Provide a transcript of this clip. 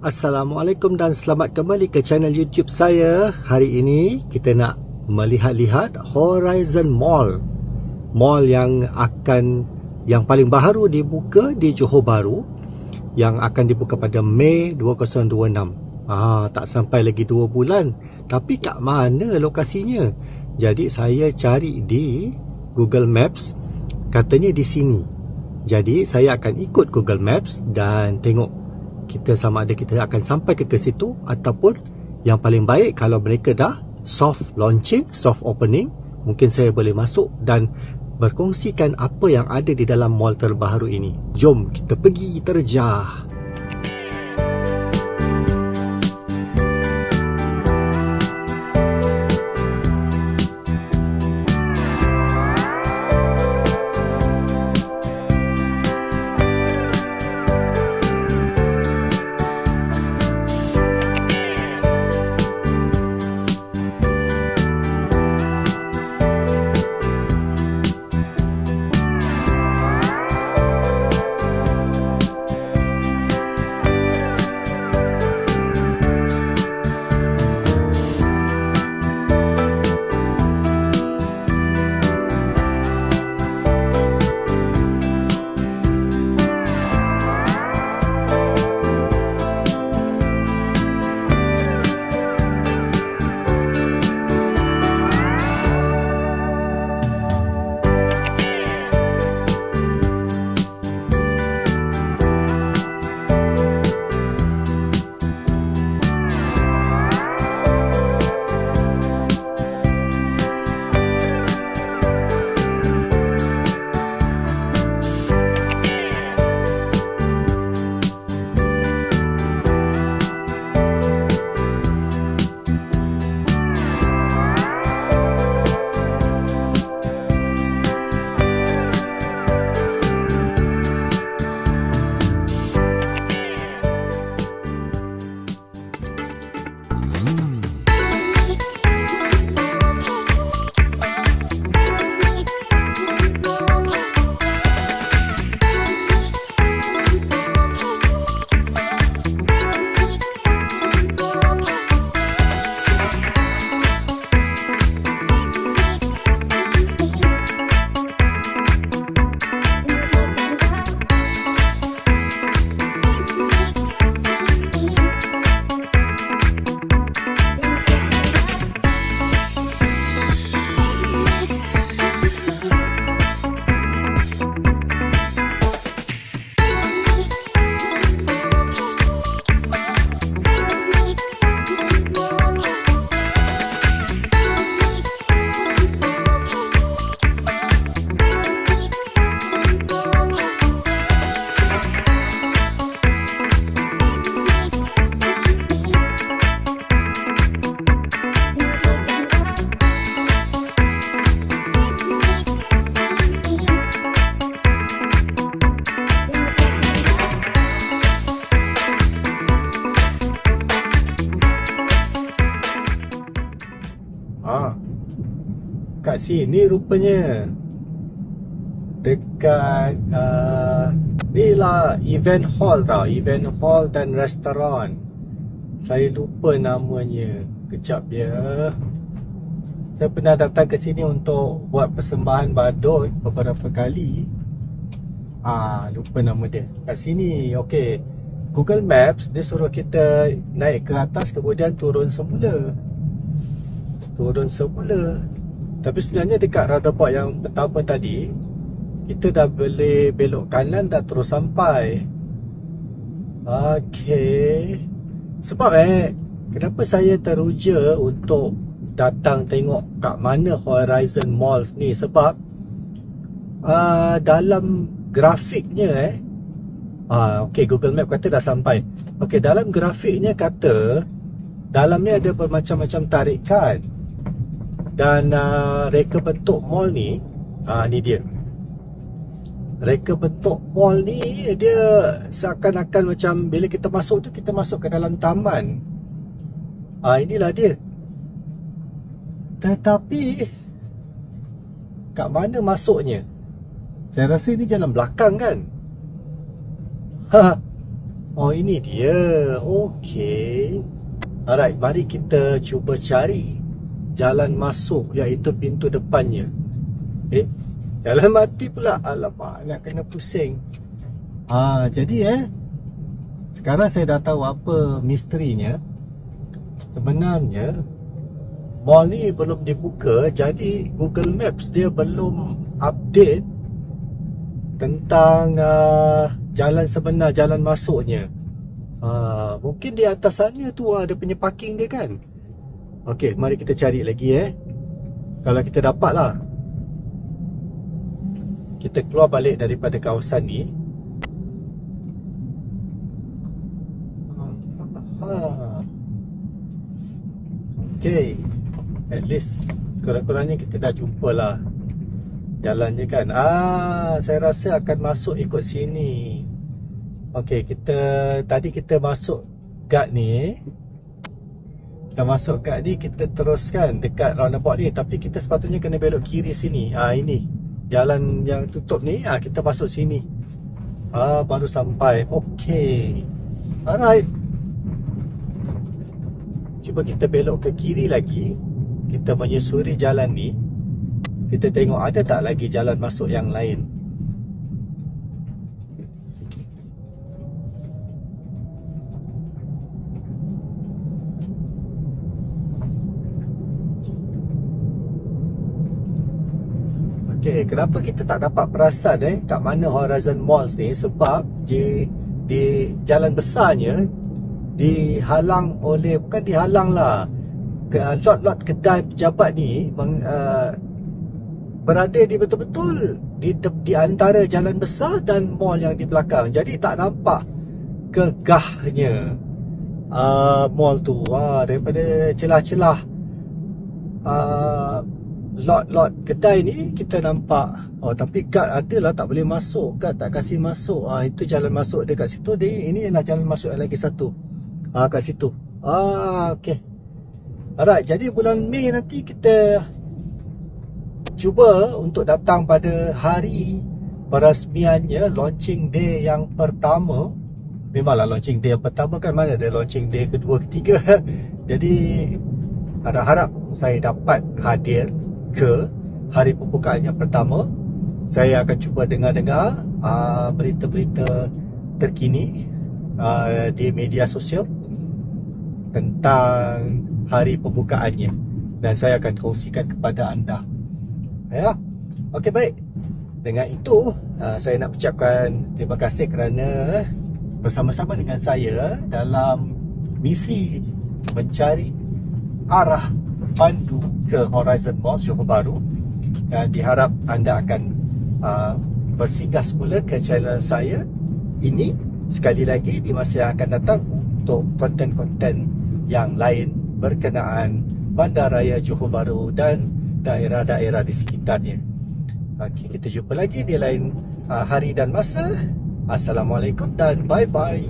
Assalamualaikum dan selamat kembali ke channel YouTube saya. Hari ini kita nak melihat-lihat Horizon Mall. Mall yang paling baru dibuka di Johor Bahru, yang akan dibuka pada Mei 2026. Tak sampai lagi 2 bulan. Tapi kat mana lokasinya? Jadi saya cari di Google Maps, katanya di sini. Jadi saya akan ikut Google Maps dan tengok kita sama ada kita akan sampai ke situ, ataupun yang paling baik kalau mereka dah soft launching, soft opening, mungkin saya boleh masuk dan berkongsikan apa yang ada di dalam mall terbaru ini. Jom kita pergi terjah. Kat sini rupanya, dekat ni lah event hall tau, event hall dan restoran. Saya lupa namanya. Kejap ya. Saya pernah datang ke sini untuk buat persembahan badut beberapa kali. Lupa nama dia. Kat sini, okey. Google Maps dia suruh kita naik ke atas kemudian turun semula. Tapi sebenarnya dekat roundabout yang pertama tadi, kita dah boleh belok kanan dah terus sampai. Okey. Sebab kenapa saya teruja untuk datang tengok kat mana Horizon Malls ni? Sebab dalam grafiknya okey, Google Map kata dah sampai. Okey, dalam grafiknya kata dalamnya ada bermacam-macam tarikan. Dan reka bentuk mall ni, ni dia. Reka bentuk mall ni dia seakan-akan macam bila kita masuk tu, kita masuk ke dalam taman. Inilah dia. Tetapi kat mana masuknya? Saya rasa ini jalan belakang kan? Oh, ini dia. Okey. Alright, mari kita cuba cari jalan masuk, iaitu pintu depannya. Jalan mati pula. Alamak, nak kena pusing. Jadi sekarang saya dah tahu apa misterinya. Sebenarnya mall ni belum dibuka, jadi Google Maps dia belum update tentang jalan sebenar, jalan masuknya. Mungkin di atas sana tu ada punya parking dia kan. Okey, mari kita cari lagi kalau kita dapat lah. Kita keluar balik daripada kawasan ni. Okey, at least sekurang-kurangnya kita dah jumpa lah jalannya kan. Saya rasa akan masuk ikut sini. Okey, tadi kita masuk guard ni. Kita masuk guard ni, kita teruskan dekat roundabout ni, tapi kita sepatutnya kena belok kiri sini. Ini jalan yang tutup ni, kita masuk sini. Baru sampai. Okey. Alright. Cuba kita belok ke kiri lagi. Kita menyusuri jalan ni. Kita tengok ada tak lagi jalan masuk yang lain. Okey, kenapa kita tak dapat perasan kat mana Horizon Malls ni? Sebab di jalan besarnya dihalang oleh, bukan dihalang lah, lot-lot kedai pejabat ni berada di betul-betul di antara jalan besar dan mall yang di belakang. Jadi tak nampak gegahnya mall tu. Daripada celah-celah lot-lot kedai ni kita nampak. Tapi guard adalah tak boleh masuk. Guard tak kasih masuk. Itu jalan masuk dia kat situ. Ini ialah jalan masuk yang lagi satu. Kat situ. Okey. Alright, jadi bulan Mei nanti kita cuba untuk datang pada hari perasmiannya, launching day yang pertama. Memanglah launching day yang pertama kan, mana ada launching day kedua, ketiga. Jadi harap-harap saya dapat hadir ke hari pembukaan yang pertama. Saya akan cuba dengar-dengar berita-berita terkini di media sosial tentang hari pembukaannya, dan saya akan kongsikan kepada anda. Okey, baik. Dengan itu saya nak ucapkan terima kasih kerana bersama-sama dengan saya dalam misi mencari arah pandu ke Horizon Mall Johor Bahru, dan diharap anda akan bersinggah semula ke channel saya ini sekali lagi di masa yang akan datang untuk konten-konten yang lain berkenaan Bandaraya Johor Bahru dan daerah-daerah di sekitarnya. Okey, kita jumpa lagi di lain hari dan masa. Assalamualaikum dan bye-bye.